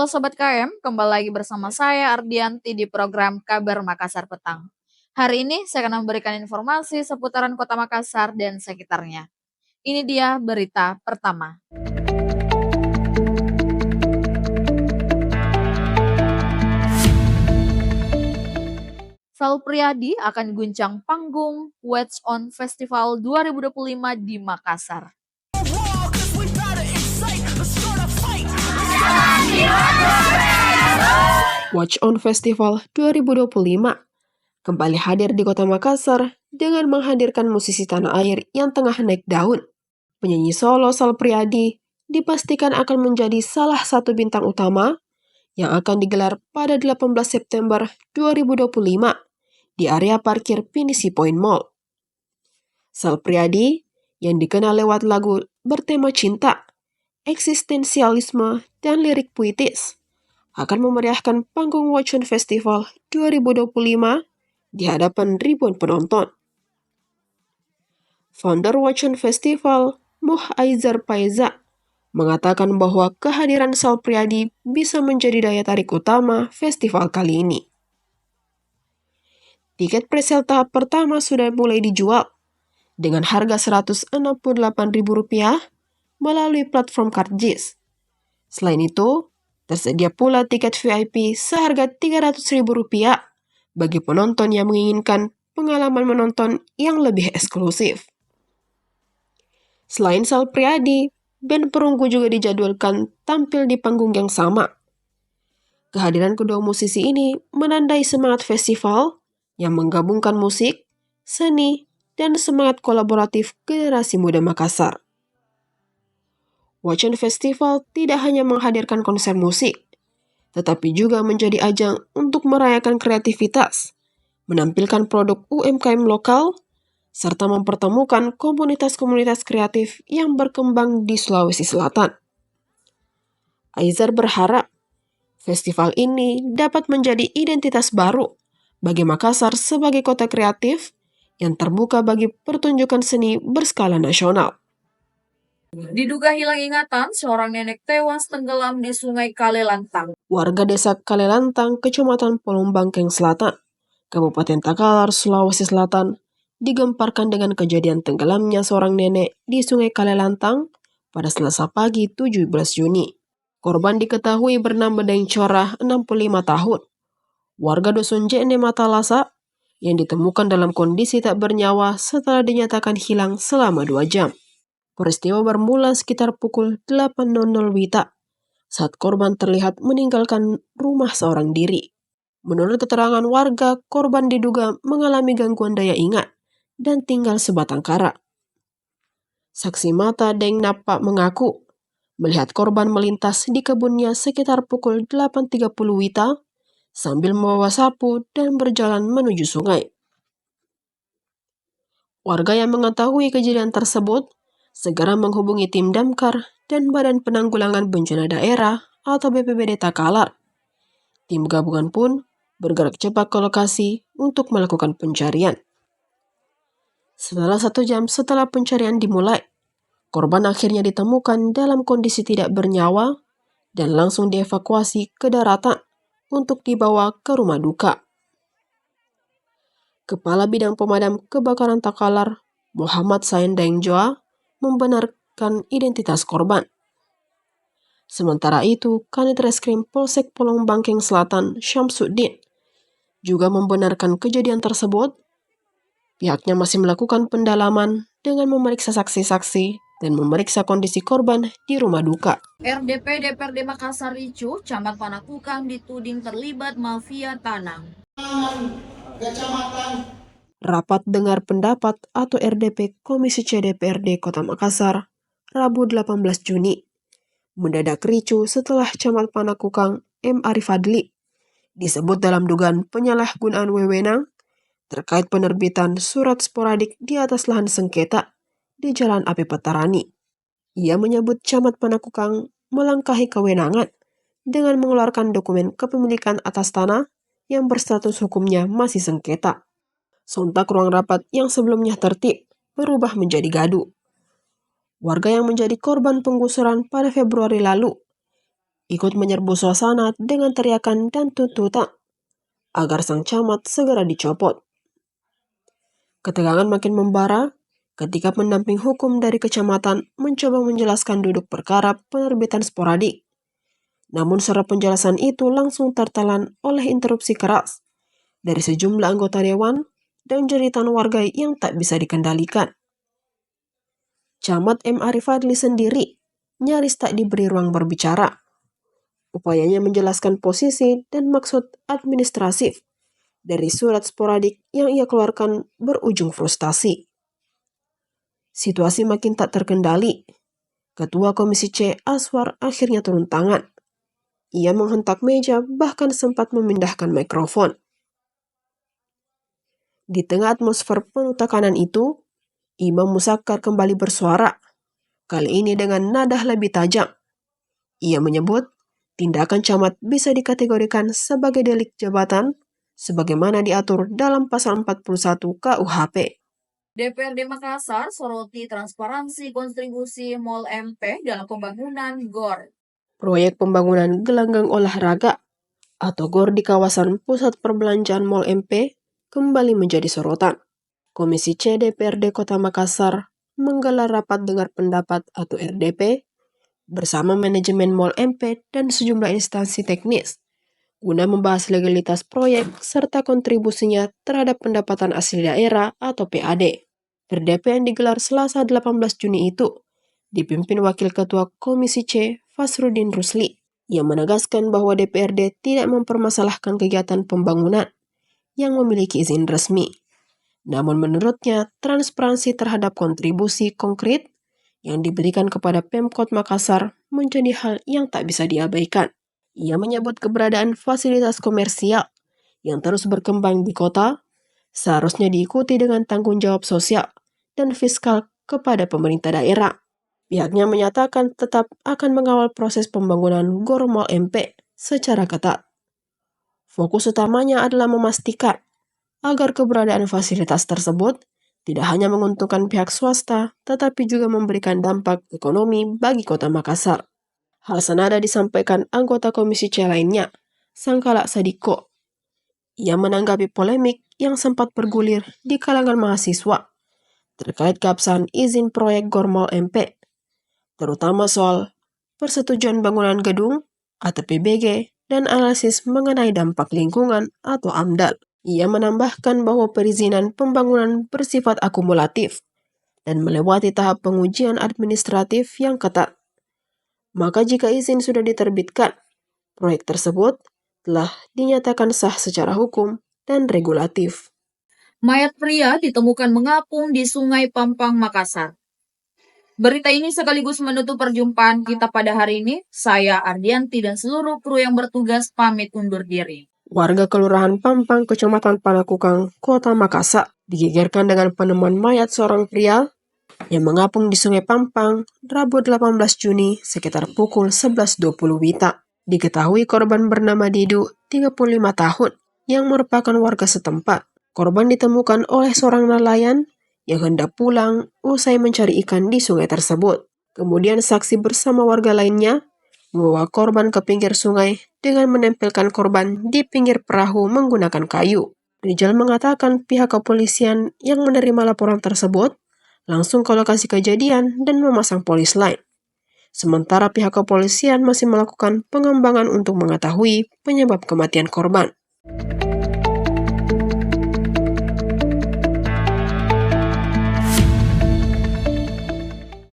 Halo Sobat KM, kembali lagi bersama saya Ardianti di program Kabar Makassar Petang. Hari ini saya akan memberikan informasi seputaran Kota Makassar dan sekitarnya. Ini dia berita pertama. Sal Priadi akan guncang panggung Watch On Festival 2025 di Makassar. Watch On Festival 2025 kembali hadir di Kota Makassar dengan menghadirkan musisi tanah air yang tengah naik daun. Penyanyi solo Sal Priadi dipastikan akan menjadi salah satu bintang utama yang akan digelar pada 18 September 2025 di area parkir Pinisi Point Mall. Sal Priadi yang dikenal lewat lagu bertema cinta, eksistensialisme, dan lirik puitis akan memeriahkan panggung Watch On Festival 2025 di hadapan ribuan penonton. Founder Watch On Festival, Moh Aizar Paiza, mengatakan bahwa kehadiran Sal Priadi bisa menjadi daya tarik utama festival kali ini. Tiket presale tahap pertama sudah mulai dijual dengan harga Rp168.000 melalui platform Karcis. Selain itu, tersedia pula tiket VIP seharga Rp300.000 bagi penonton yang menginginkan pengalaman menonton yang lebih eksklusif. Selain Sal Priadi, band perunggu juga dijadwalkan tampil di panggung yang sama. Kehadiran kedua musisi ini menandai semangat festival yang menggabungkan musik, seni, dan semangat kolaboratif generasi muda Makassar. Watch On Festival tidak hanya menghadirkan konser musik, tetapi juga menjadi ajang untuk merayakan kreativitas, menampilkan produk UMKM lokal, serta mempertemukan komunitas-komunitas kreatif yang berkembang di Sulawesi Selatan. Aizar berharap festival ini dapat menjadi identitas baru bagi Makassar sebagai kota kreatif yang terbuka bagi pertunjukan seni berskala nasional. Diduga hilang ingatan, seorang nenek tewas tenggelam di Sungai Kalelantang. Warga desa Kalelantang, Kecamatan Polombangkeng Selatan, Kabupaten Takalar, Sulawesi Selatan, digemparkan dengan kejadian tenggelamnya seorang nenek di Sungai Kalelantang pada Selasa pagi 17 Juni. Korban diketahui bernama Deng Corah, 65 tahun. Warga Dusun Jene Matalasa yang ditemukan dalam kondisi tak bernyawa setelah dinyatakan hilang selama 2 jam. Peristiwa bermula sekitar pukul 8.00 WITA saat korban terlihat meninggalkan rumah seorang diri. Menurut keterangan warga, korban diduga mengalami gangguan daya ingat dan tinggal sebatang kara. Saksi mata Deng Napa mengaku melihat korban melintas di kebunnya sekitar pukul 8.30 WITA sambil membawa sapu dan berjalan menuju sungai. Warga yang mengetahui kejadian tersebut segera menghubungi tim Damkar dan Badan Penanggulangan Bencana Daerah atau BPBD Takalar. Tim gabungan pun bergerak cepat ke lokasi untuk melakukan pencarian. Setelah 1 jam setelah pencarian dimulai, korban akhirnya ditemukan dalam kondisi tidak bernyawa dan langsung dievakuasi ke daratan untuk dibawa ke rumah duka. Kepala Bidang Pemadam Kebakaran Takalar, Muhammad Sain Daengjoa, membenarkan identitas korban. Sementara itu, Kanit Reskrim Polsek Polombangkeng Selatan, Syamsuddin, juga membenarkan kejadian tersebut. Pihaknya masih melakukan pendalaman dengan memeriksa saksi-saksi dan memeriksa kondisi korban di rumah duka. RDP DPRD Makassar ricuh, Camat Panakukang dituding terlibat mafia tanah. Rapat dengar pendapat atau RDP Komisi C DPRD Kota Makassar, Rabu 18 Juni. Mendadak ricuh setelah Camat Panakukang M. Arif Fadli disebut dalam dugaan penyalahgunaan wewenang terkait penerbitan surat sporadik di atas lahan sengketa di Jalan AP Petarani. Ia menyebut Camat Panakukang melangkahi kewenangan dengan mengeluarkan dokumen kepemilikan atas tanah yang berstatus hukumnya masih sengketa. Sontak ruang rapat yang sebelumnya tertib berubah menjadi gaduh. Warga yang menjadi korban penggusuran pada Februari lalu ikut menyerbu suasana dengan teriakan dan tuntutan agar sang camat segera dicopot. Ketegangan makin membara ketika pendamping hukum dari kecamatan mencoba menjelaskan duduk perkara penerbitan sporadik. Namun surat penjelasan itu langsung tertelan oleh interupsi keras dari sejumlah anggota dewan dan jeritan warga yang tak bisa dikendalikan. Camat M. Arif Fadli sendiri nyaris tak diberi ruang berbicara. Upayanya menjelaskan posisi dan maksud administratif dari surat sporadik yang ia keluarkan berujung frustasi. Situasi makin tak terkendali. Ketua Komisi C, Aswar, akhirnya turun tangan. Ia menghentak meja, bahkan sempat memindahkan mikrofon. Di tengah atmosfer penuh tekanan itu, Imam Musakkar kembali bersuara, kali ini dengan nada lebih tajam. Ia menyebut, tindakan camat bisa dikategorikan sebagai delik jabatan, sebagaimana diatur dalam pasal 41 KUHP. DPRD Makassar soroti transparansi kontribusi Mall MP dalam pembangunan GOR. Proyek pembangunan gelanggang olahraga atau GOR di kawasan pusat perbelanjaan Mall MP kembali menjadi sorotan. Komisi C DPRD Kota Makassar menggelar rapat dengar pendapat atau RDP bersama manajemen Mall MP dan sejumlah instansi teknis guna membahas legalitas proyek serta kontribusinya terhadap pendapatan asli daerah atau PAD. RDP yang digelar Selasa 18 Juni itu dipimpin Wakil Ketua Komisi C Fasrudin Rusli yang menegaskan bahwa DPRD tidak mempermasalahkan kegiatan pembangunan yang memiliki izin resmi. Namun menurutnya, transparansi terhadap kontribusi konkret yang diberikan kepada Pemkot Makassar menjadi hal yang tak bisa diabaikan. Ia menyebut keberadaan fasilitas komersial yang terus berkembang di kota seharusnya diikuti dengan tanggung jawab sosial dan fiskal kepada pemerintah daerah. Pihaknya menyatakan tetap akan mengawal proses pembangunan GOR Mall MP secara ketat. Fokus utamanya adalah memastikan agar keberadaan fasilitas tersebut tidak hanya menguntungkan pihak swasta, tetapi juga memberikan dampak ekonomi bagi Kota Makassar. Hal senada disampaikan anggota Komisi C lainnya, Sangkala Sadiko. Ia menanggapi polemik yang sempat bergulir di kalangan mahasiswa terkait keabsahan izin proyek GOR Mall MP, terutama soal persetujuan bangunan gedung atau PBG dan analisis mengenai dampak lingkungan atau AMDAL. Ia menambahkan bahwa perizinan pembangunan bersifat akumulatif dan melewati tahap pengujian administratif yang ketat. Maka jika izin sudah diterbitkan, proyek tersebut telah dinyatakan sah secara hukum dan regulatif. Mayat pria ditemukan mengapung di Sungai Pampang, Makassar. Berita ini sekaligus menutup perjumpaan kita pada hari ini. Saya Ardianti dan seluruh kru yang bertugas pamit undur diri. Warga Kelurahan Pampang, Kecamatan Panakukang, Kota Makassar, digegerkan dengan penemuan mayat seorang pria yang mengapung di Sungai Pampang, Rabu 18 Juni sekitar pukul 11.20 WITA. Diketahui korban bernama Didu, 35 tahun, yang merupakan warga setempat. Korban ditemukan oleh seorang nelayan yang hendak pulang usai mencari ikan di sungai tersebut. Kemudian saksi bersama warga lainnya membawa korban ke pinggir sungai dengan menempelkan korban di pinggir perahu menggunakan kayu. Rijal mengatakan pihak kepolisian yang menerima laporan tersebut langsung ke lokasi kejadian dan memasang polis lain. Sementara pihak kepolisian masih melakukan pengembangan untuk mengetahui penyebab kematian korban.